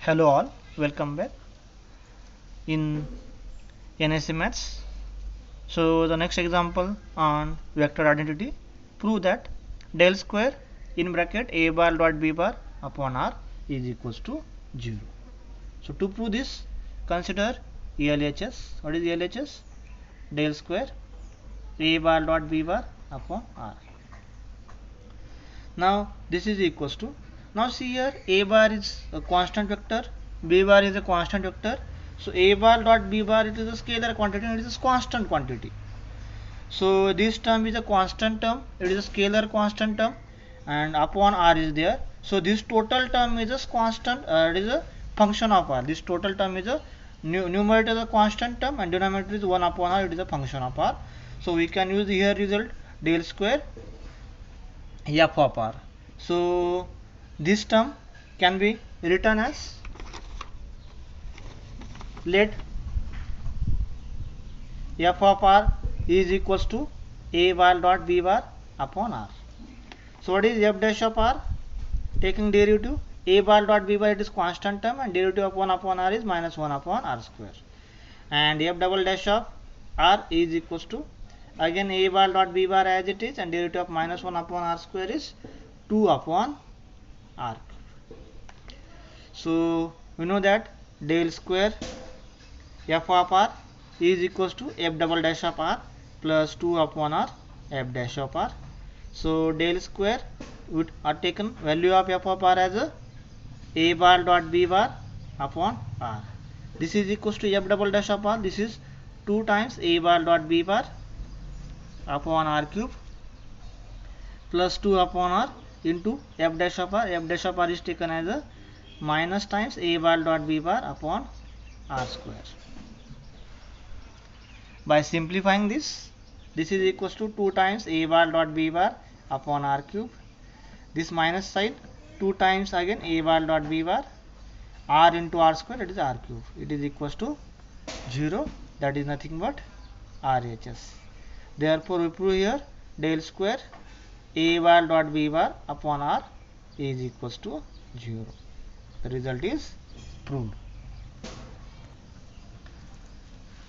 Hello all, welcome back in NSC Maths. So the next example on vector identity, prove that del square in bracket a bar dot b bar upon r is equals to 0. So to prove this, consider LHS. What is LHS? Del square a bar dot b bar upon r. Now this is equals to, now see here a bar is a constant vector, b bar is a constant vector. So a bar dot b bar, it is a scalar quantity and it is a constant quantity. So this term is a constant term, it is a scalar constant term, and upon r is there. So this total term is a constant, it is a function of r. This total term is a numerator is a constant term and denominator is 1 upon r, it is a function of r. So we can use here result del square f of r. So this term can be written as, let f of r is equals to a bar dot b bar upon r. So what is f dash of r? Taking derivative, a bar dot b bar, it is constant term and derivative of 1 upon r is minus 1 upon r square. And f double dash of r is equals to, again a bar dot b bar as it is, and derivative of minus 1 upon r square is 2 upon r. So we know that del square f of r is equals to f double dash of r plus 2 upon r f dash of r. So del square would are taken value of f of r as a bar dot b bar upon r. This is equals to f double dash of r. This is 2 times a bar dot b bar upon r cube plus 2 upon r into f dash of r. F dash of r is taken as a minus times a bar dot b bar upon r square. By simplifying this, this is equals to 2 times a bar dot b bar upon r cube. This minus side 2 times again a bar dot b bar, r into r square, that is r cube. It is equals to 0, that is nothing but RHS. Therefore we prove here del square a bar dot b bar upon r is equals to 0. The result is proved.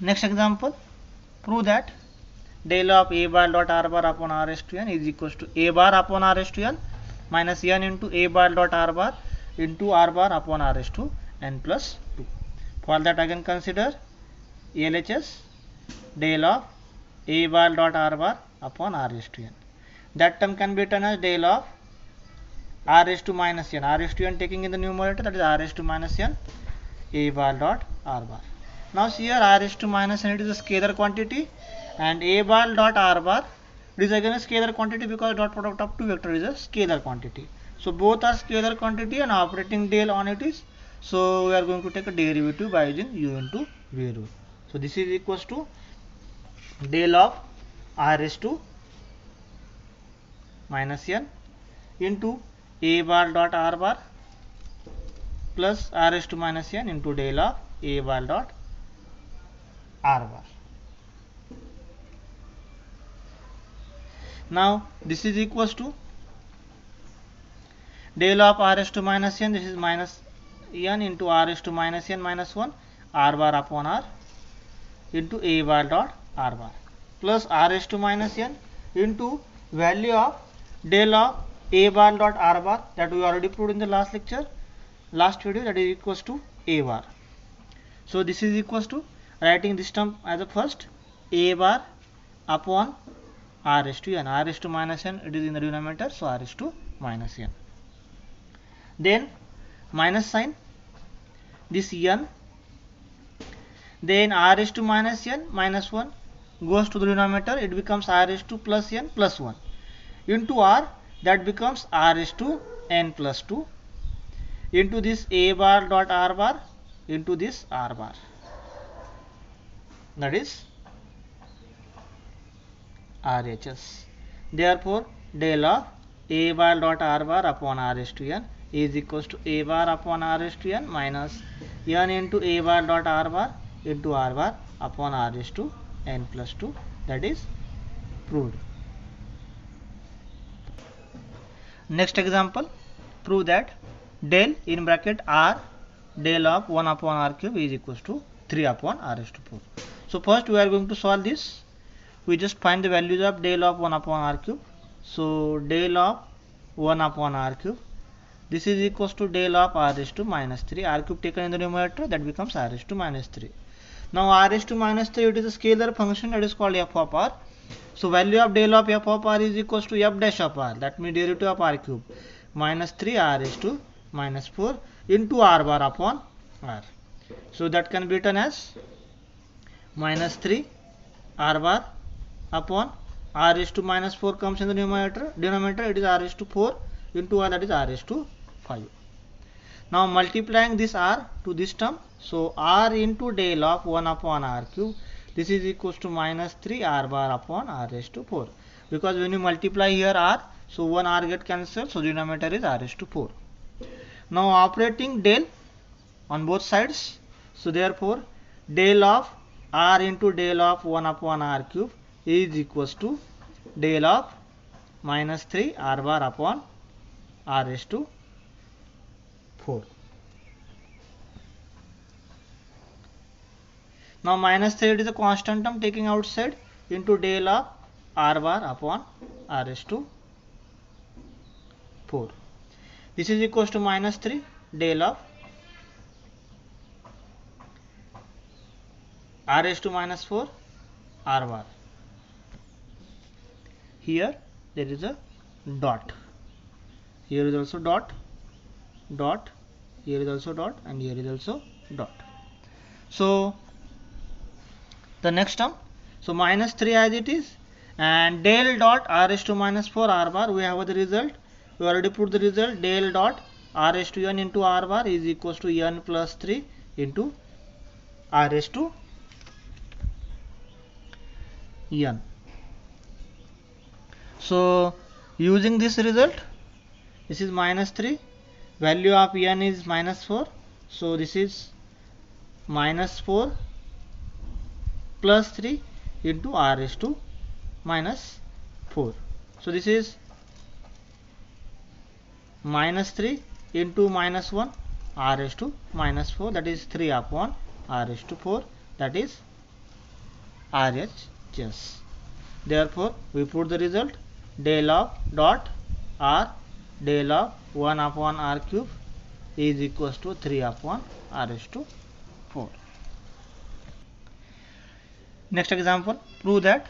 Next example, prove that del of a bar dot r bar upon r raised to n is equals to a bar upon r raised to n minus n into a bar dot r bar into r bar upon r raised to n plus 2. For that again consider LHS del of a bar dot r bar upon r raised to n. That term can be written as del of r raised to minus n. R raised to n taking in the numerator, that is r raised to minus n a bar dot r bar. Now see here r raised to minus n, it is a scalar quantity, and a bar dot r bar, it is again a scalar quantity because dot product of two vector is a scalar quantity. So both are scalar quantity and operating del on it is, so we are going to take a derivative by using u into v rule. So this is equals to del of r raised to minus n into a bar dot r bar plus r raised to minus n into del of a bar dot r bar. Now this is equals to del of r raised to minus n, this is minus n into r raised to minus n minus 1 r bar upon r into a bar dot r bar plus r raised to minus n into value of del of a bar dot r bar, that we already proved in the last lecture, last video, that is equals to a bar. So this is equals to, writing this term as a first, a bar upon r raised to n. R raised to minus n, it is in the denominator, so r raised to minus n. Then minus sign, this n, then r raised to minus n minus 1 goes to the denominator, it becomes r raised to plus n plus 1 into r, that becomes r raised to n plus 2 into this a bar dot r bar into this r bar, that is RHS. Therefore del of a bar dot r bar upon r raised to n is equals to a bar upon r raised to n minus n into a bar dot r bar into r bar upon r raised to n plus 2, that is proved. Next example, prove that del in bracket r del of 1 upon r cube is equals to 3 upon r raised to 4. So first we are going to solve this. We just find the values of del of 1 upon r cube. So del of 1 upon r cube, this is equals to del of r raised to minus 3. R cube taken in the numerator, that becomes r raised to minus 3. Now r raised to minus 3, it is a scalar function that is called f of r. So value of del of f of r is equals to f dash of r, that means derivative of r cube, minus 3 r raised to minus 4 into r bar upon r. So that can be written as minus 3 r bar upon r raised to minus 4 comes in the denominator, it is r raised to 4 into r, that is r raised to 5. Now multiplying this r to this term, so r into del of 1 upon r cube, this is equals to minus 3 r bar upon r raised to 4. Because when you multiply here r, so one r get cancelled, so denominator is r raised to 4. Now operating del on both sides, so therefore del of r into del of 1 upon r cube is equals to del of minus 3 r bar upon r raised to 4. Now minus 3, it is a constant term taking outside, into del of r bar upon r raised to 4. This is equals to minus 3 del of r raised to minus 4 r bar. Here there is a dot. Here is also dot, dot, here is also dot, and here is also dot. So the next term, so minus 3 as it is, and del dot r raised to minus 4 r bar, we have the result. We already put the result, del dot r raised to n into r bar is equals to n plus 3 into r raised to n. So using this result, this is minus 3, value of n is minus 4, so this is minus 4 plus 3 into r raised to minus 4. So this is minus 3 into minus 1 r raised to minus 4, that is 3 upon r raised to 4, that is RHS. Therefore we put the result, del of dot r del of 1 upon r cube is equals to 3 upon r raised to 4. Next example, prove that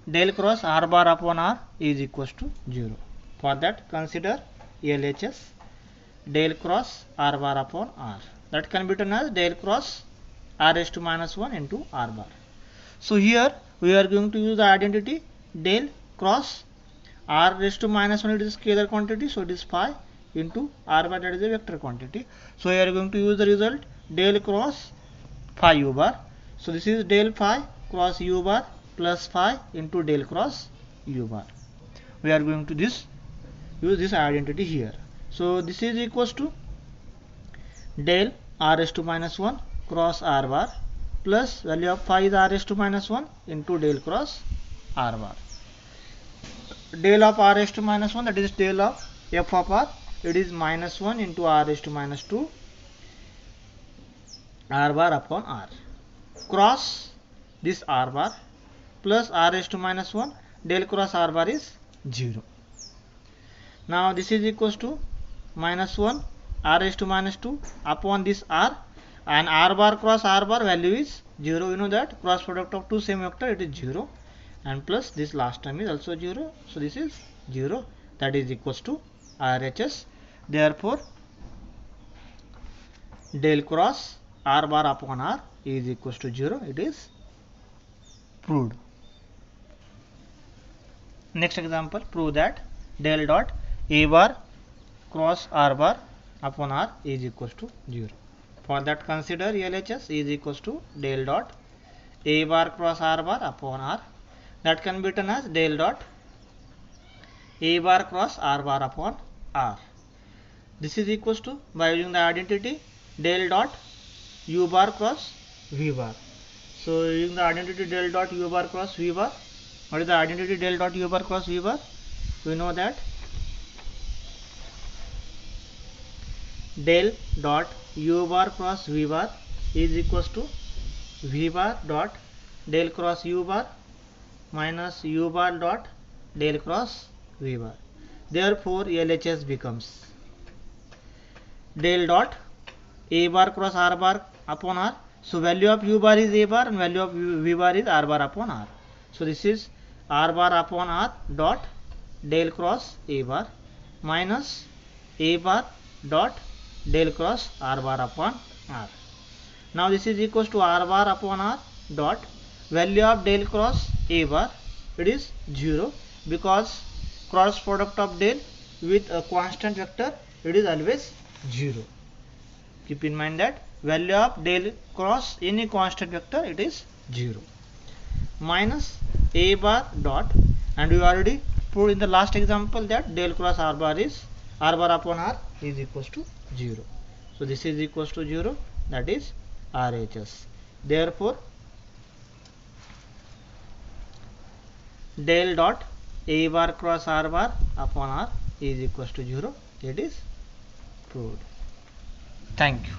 del cross r bar upon r is equals to 0. For that consider LHS del cross r bar upon r, that can be written as del cross r raised to minus 1 into r bar. So here we are going to use the identity del cross r raised to minus 1, it is a scalar quantity, so it is phi into r bar, that is a vector quantity. So we are going to use the result del cross phi u bar. So this is del phi cross u bar plus phi into del cross u bar. We are going to use this identity here. So this is equals to del r raised to minus 1 cross r bar plus value of phi is r raised to minus 1 into del cross r bar. Del of r raised to minus 1, that is del of f of r, it is minus 1 into r raised to minus 2 r bar upon r, cross this r bar plus r raised to minus 1, del cross r bar is 0. Now this is equals to minus 1 r raised to minus 2 upon this r, and r bar cross r bar value is 0. You know that cross product of two same vector, it is 0, and plus this last term is also 0, so this is 0, that is equals to RHS. Therefore del cross r bar upon r is equals to 0, it is proved. Next example, prove that del dot a bar cross r bar upon r is equals to 0. For that consider LHS is equals to del dot a bar cross r bar upon r, that can be written as del dot a bar cross r bar upon r. This is equals to, by using the identity, del dot u bar cross v bar. So using the identity del dot u bar cross v bar, what is the identity del dot u bar cross v bar? We know that del dot u bar cross v bar is equals to v bar dot del cross u bar minus u bar dot del cross v bar. Therefore LHS becomes del dot a bar cross r bar upon r. So value of u bar is a bar and value of v bar is r bar upon r. So this is r bar upon r dot del cross a bar minus a bar dot del cross r bar upon r. Now this is equals to r bar upon r dot value of del cross a bar, it is 0 because cross product of del with a constant vector, it is always 0. Keep in mind that value of del cross any constant vector, it is 0. Minus a bar dot, and we already proved in the last example that del cross r bar upon r is equals to 0. So this is equals to 0, that is RHS. Therefore del dot a bar cross r bar upon r is equals to 0. It is proved. Thank you.